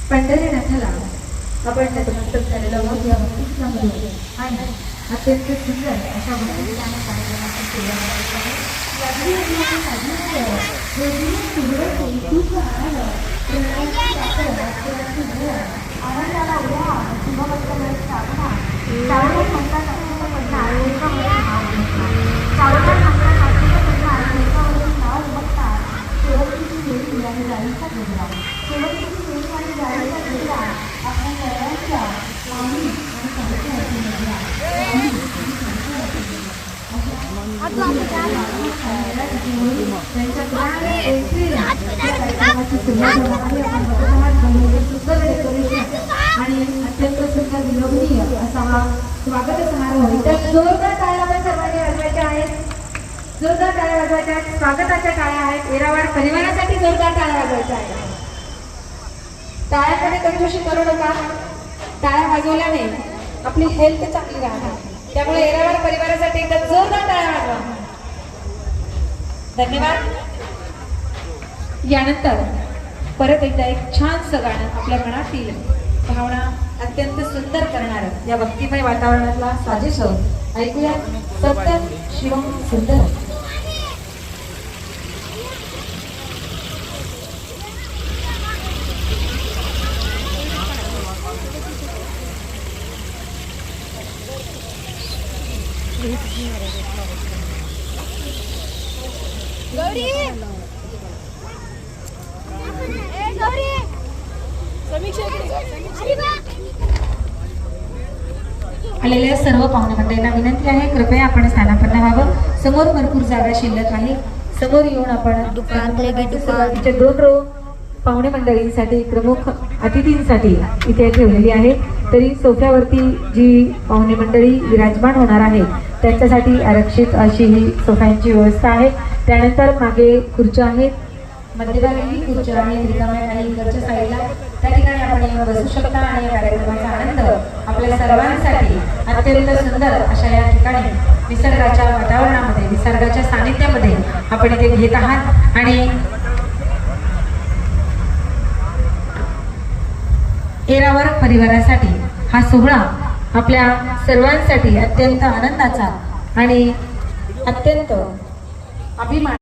पंढरीनाथाला आपण नतमस्तक झालेलो आहोत या भक्तिगीतामध्ये आणि अत्यंत सुंदर अशा भक्तिगीताने कार्यक्रमाची सुरुवात करत आणि अत्यंत सुंदर विलोभनीय असा हा स्वागत समारोह इथे जोरदार टाळ्या आपण सर्वांनी वाजवायच्या आहेत. जोरदार टाळ्या वाजवायच्या आहेत. स्वागताच्या टाळ्या आहेत. येरावार परिवारासाठी जोरदार टाळ्या वाजवायच्या आहेत. टाळ्याकडे कंजूषी करू नका. टाळ्या वाजवल्याने आपली हेल्थ चांगली राहते. त्यामुळे येरावार परिवारासाठी एकदा जोरदार टाळ्या वाजवा. धन्यवाद. यानंतर परत एकदा एक छानसं गाणं आपल्या मनातील भावना अत्यंत सुंदर करणारं या भक्तिमय वातावरणातला साजेश ऐकूया. सत्यम शिवम सुंदर. गौरी आलेल्या सर्व पाहुणे मंडळींना विनंती आहे, कृपया आपण स्थानापन्न व्हावं. समोर भरपूर जागा शिल्लक आहे. समोर येऊन आपण सुरुवातीचे 2 रो पाहुणे मंडळींसाठी प्रमुख अतिथींसाठी इथे ठेवलेली आहे. तरी सोफ्यावरती जी पाहुणे मंडळी विराजमान होणार आहे त्यांच्यासाठी आरक्षित अशी ही सोफ्यांची व्यवस्था आहे. त्यानंतर मागे खुर्च्या आहेत. मध्यभागी खुर्च्या आहेत रिकाम्या काही इकडच्या साईडला. त्या ठिकाणी आपण येऊन बसू शकता आणि या कार्यक्रमाचा आनंद आपल्या सर्वांसाठी अत्यंत सुंदर अशा या ठिकाणी निसर्गाच्या वातावरणामध्ये निसर्गाच्या सानिध्यामध्ये आपण इथे घेत आहात. आणि येरावार परिवारासाठी हा सोहळा आपल्या सर्वांसाठी अत्यंत आनंदाचा आणि अत्यंत अभिमान